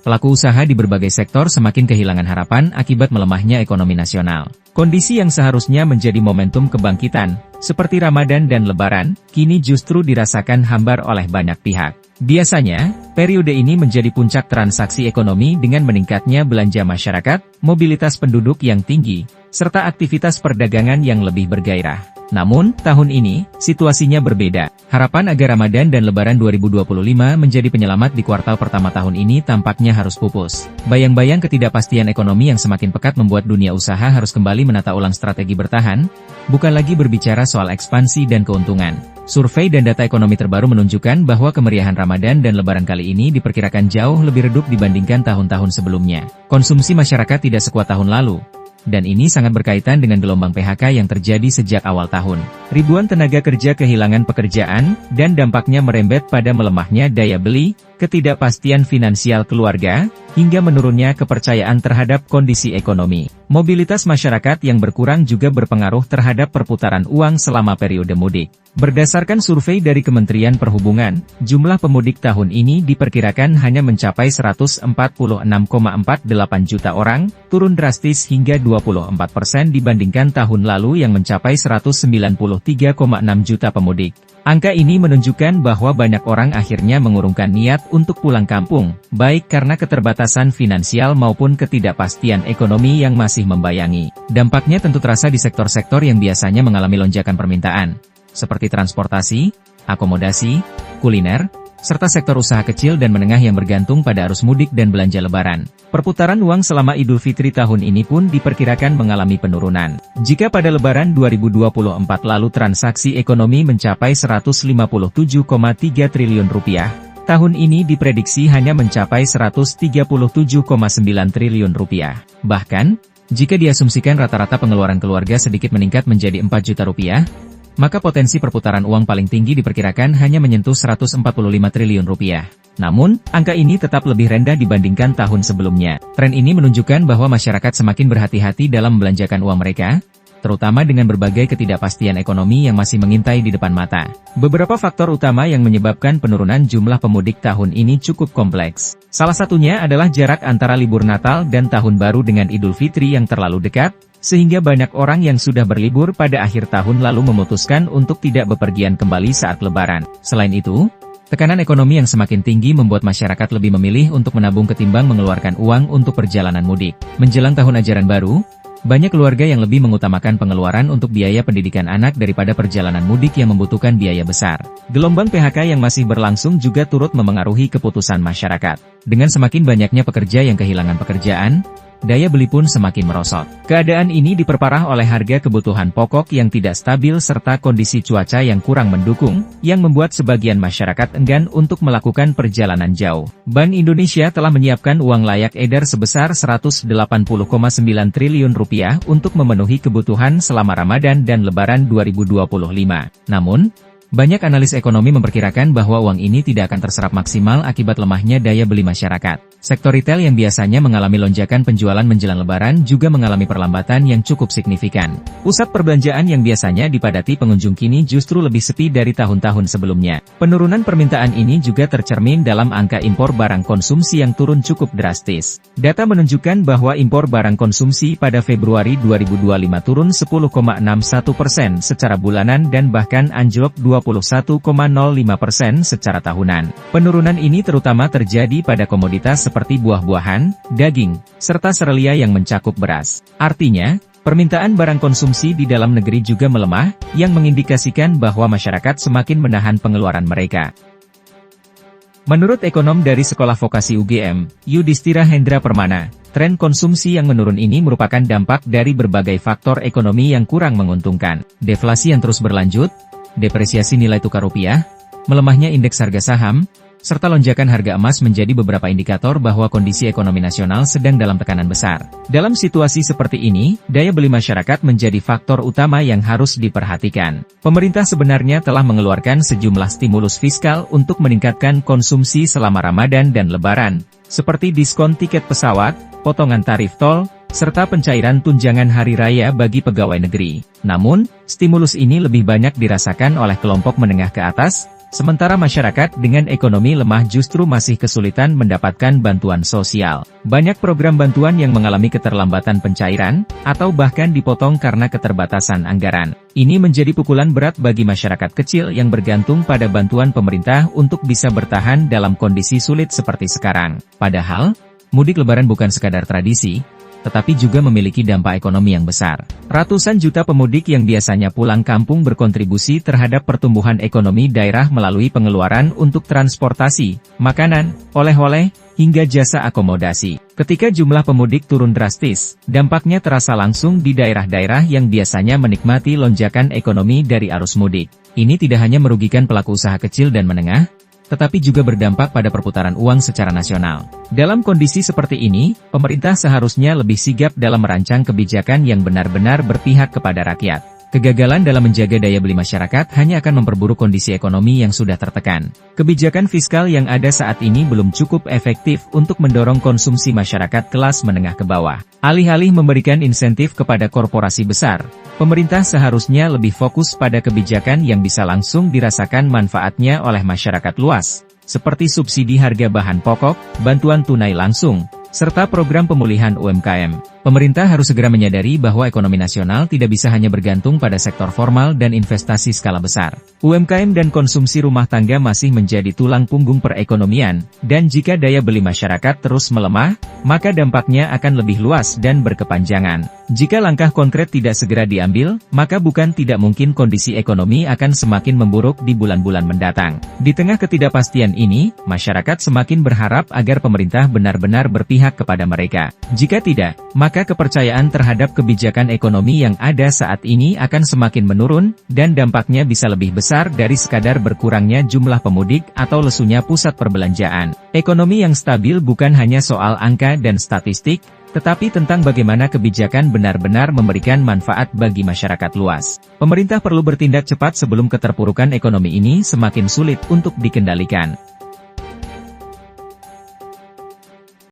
Pelaku usaha di berbagai sektor semakin kehilangan harapan akibat melemahnya ekonomi nasional. Kondisi yang seharusnya menjadi momentum kebangkitan, seperti Ramadan dan Lebaran, kini justru dirasakan hambar oleh banyak pihak. Biasanya, periode ini menjadi puncak transaksi ekonomi dengan meningkatnya belanja masyarakat, mobilitas penduduk yang tinggi, serta aktivitas perdagangan yang lebih bergairah. Namun, tahun ini, situasinya berbeda. Harapan agar Ramadan dan Lebaran 2025 menjadi penyelamat di kuartal pertama tahun ini tampaknya harus pupus. Bayang-bayang ketidakpastian ekonomi yang semakin pekat membuat dunia usaha harus kembali menata ulang strategi bertahan, bukan lagi berbicara soal ekspansi dan keuntungan. Survei dan data ekonomi terbaru menunjukkan bahwa kemeriahan Ramadan dan Lebaran kali ini diperkirakan jauh lebih redup dibandingkan tahun-tahun sebelumnya. Konsumsi masyarakat tidak sekuat tahun lalu. Dan ini sangat berkaitan dengan gelombang PHK yang terjadi sejak awal tahun. Ribuan tenaga kerja kehilangan pekerjaan, dan dampaknya merembet pada melemahnya daya beli, ketidakpastian finansial keluarga, hingga menurunnya kepercayaan terhadap kondisi ekonomi. Mobilitas masyarakat yang berkurang juga berpengaruh terhadap perputaran uang selama periode mudik. Berdasarkan survei dari Kementerian Perhubungan, jumlah pemudik tahun ini diperkirakan hanya mencapai 146,48 juta orang, turun drastis hingga 24% dibandingkan tahun lalu yang mencapai 193,6 juta pemudik. Angka ini menunjukkan bahwa banyak orang akhirnya mengurungkan niat untuk pulang kampung, baik karena keterbatasan finansial maupun ketidakpastian ekonomi yang masih membayangi. Dampaknya tentu terasa di sektor-sektor yang biasanya mengalami lonjakan permintaan, seperti transportasi, akomodasi, kuliner, serta sektor usaha kecil dan menengah yang bergantung pada arus mudik dan belanja lebaran. Perputaran uang selama Idul Fitri tahun ini pun diperkirakan mengalami penurunan. Jika pada Lebaran 2024 lalu transaksi ekonomi mencapai 157,3 triliun rupiah, tahun ini diprediksi hanya mencapai 137,9 triliun rupiah. Bahkan, jika diasumsikan rata-rata pengeluaran keluarga sedikit meningkat menjadi 4 juta rupiah, maka potensi perputaran uang paling tinggi diperkirakan hanya menyentuh 145 triliun rupiah. Namun, angka ini tetap lebih rendah dibandingkan tahun sebelumnya. Tren ini menunjukkan bahwa masyarakat semakin berhati-hati dalam membelanjakan uang mereka, terutama dengan berbagai ketidakpastian ekonomi yang masih mengintai di depan mata. Beberapa faktor utama yang menyebabkan penurunan jumlah pemudik tahun ini cukup kompleks. Salah satunya adalah jarak antara libur Natal dan Tahun Baru dengan Idul Fitri yang terlalu dekat, sehingga banyak orang yang sudah berlibur pada akhir tahun lalu memutuskan untuk tidak bepergian kembali saat Lebaran. Selain itu, tekanan ekonomi yang semakin tinggi membuat masyarakat lebih memilih untuk menabung ketimbang mengeluarkan uang untuk perjalanan mudik. Menjelang tahun ajaran baru, banyak keluarga yang lebih mengutamakan pengeluaran untuk biaya pendidikan anak daripada perjalanan mudik yang membutuhkan biaya besar. Gelombang PHK yang masih berlangsung juga turut memengaruhi keputusan masyarakat. Dengan semakin banyaknya pekerja yang kehilangan pekerjaan, daya beli pun semakin merosot. Keadaan ini diperparah oleh harga kebutuhan pokok yang tidak stabil serta kondisi cuaca yang kurang mendukung, yang membuat sebagian masyarakat enggan untuk melakukan perjalanan jauh. Bank Indonesia telah menyiapkan uang layak edar sebesar 180,9 triliun rupiah untuk memenuhi kebutuhan selama Ramadan dan Lebaran 2025. Namun, banyak analis ekonomi memperkirakan bahwa uang ini tidak akan terserap maksimal akibat lemahnya daya beli masyarakat. Sektor retail yang biasanya mengalami lonjakan penjualan menjelang Lebaran juga mengalami perlambatan yang cukup signifikan. Pusat perbelanjaan yang biasanya dipadati pengunjung kini justru lebih sepi dari tahun-tahun sebelumnya. Penurunan permintaan ini juga tercermin dalam angka impor barang konsumsi yang turun cukup drastis. Data menunjukkan bahwa impor barang konsumsi pada Februari 2025 turun 10,61% secara bulanan dan bahkan anjlok 21,05% secara tahunan. Penurunan ini terutama terjadi pada komoditas seperti buah-buahan, daging, serta serelia yang mencakup beras. Artinya, permintaan barang konsumsi di dalam negeri juga melemah, yang mengindikasikan bahwa masyarakat semakin menahan pengeluaran mereka. Menurut ekonom dari Sekolah Vokasi UGM, Yudhistira Hendra Permana, tren konsumsi yang menurun ini merupakan dampak dari berbagai faktor ekonomi yang kurang menguntungkan. Deflasi yang terus berlanjut, depresiasi nilai tukar rupiah, melemahnya indeks harga saham, serta lonjakan harga emas menjadi beberapa indikator bahwa kondisi ekonomi nasional sedang dalam tekanan besar. Dalam situasi seperti ini, daya beli masyarakat menjadi faktor utama yang harus diperhatikan. Pemerintah sebenarnya telah mengeluarkan sejumlah stimulus fiskal untuk meningkatkan konsumsi selama Ramadan dan Lebaran, seperti diskon tiket pesawat, potongan tarif tol, serta pencairan tunjangan hari raya bagi pegawai negeri. Namun, stimulus ini lebih banyak dirasakan oleh kelompok menengah ke atas, Sementara masyarakat dengan ekonomi lemah justru masih kesulitan mendapatkan bantuan sosial. Banyak program bantuan yang mengalami keterlambatan pencairan, atau bahkan dipotong karena keterbatasan anggaran. Ini menjadi pukulan berat bagi masyarakat kecil yang bergantung pada bantuan pemerintah untuk bisa bertahan dalam kondisi sulit seperti sekarang. Padahal, mudik lebaran bukan sekadar tradisi, tetapi juga memiliki dampak ekonomi yang besar. Ratusan juta pemudik yang biasanya pulang kampung berkontribusi terhadap pertumbuhan ekonomi daerah melalui pengeluaran untuk transportasi, makanan, oleh-oleh, hingga jasa akomodasi. Ketika jumlah pemudik turun drastis, dampaknya terasa langsung di daerah-daerah yang biasanya menikmati lonjakan ekonomi dari arus mudik. Ini tidak hanya merugikan pelaku usaha kecil dan menengah, tetapi juga berdampak pada perputaran uang secara nasional. Dalam kondisi seperti ini, pemerintah seharusnya lebih sigap dalam merancang kebijakan yang benar-benar berpihak kepada rakyat. Kegagalan dalam menjaga daya beli masyarakat hanya akan memperburuk kondisi ekonomi yang sudah tertekan. Kebijakan fiskal yang ada saat ini belum cukup efektif untuk mendorong konsumsi masyarakat kelas menengah ke bawah. Alih-alih memberikan insentif kepada korporasi besar, pemerintah seharusnya lebih fokus pada kebijakan yang bisa langsung dirasakan manfaatnya oleh masyarakat luas, seperti subsidi harga bahan pokok, bantuan tunai langsung, serta program pemulihan UMKM. Pemerintah harus segera menyadari bahwa ekonomi nasional tidak bisa hanya bergantung pada sektor formal dan investasi skala besar. UMKM dan konsumsi rumah tangga masih menjadi tulang punggung perekonomian, dan jika daya beli masyarakat terus melemah, maka dampaknya akan lebih luas dan berkepanjangan. Jika langkah konkret tidak segera diambil, maka bukan tidak mungkin kondisi ekonomi akan semakin memburuk di bulan-bulan mendatang. Di tengah ketidakpastian ini, masyarakat semakin berharap agar pemerintah benar-benar berpihak kepada mereka. Jika tidak, maka kepercayaan terhadap kebijakan ekonomi yang ada saat ini akan semakin menurun, dan dampaknya bisa lebih besar dari sekadar berkurangnya jumlah pemudik atau lesunya pusat perbelanjaan. Ekonomi yang stabil bukan hanya soal angka dan statistik, tetapi tentang bagaimana kebijakan benar-benar memberikan manfaat bagi masyarakat luas. Pemerintah perlu bertindak cepat sebelum keterpurukan ekonomi ini semakin sulit untuk dikendalikan.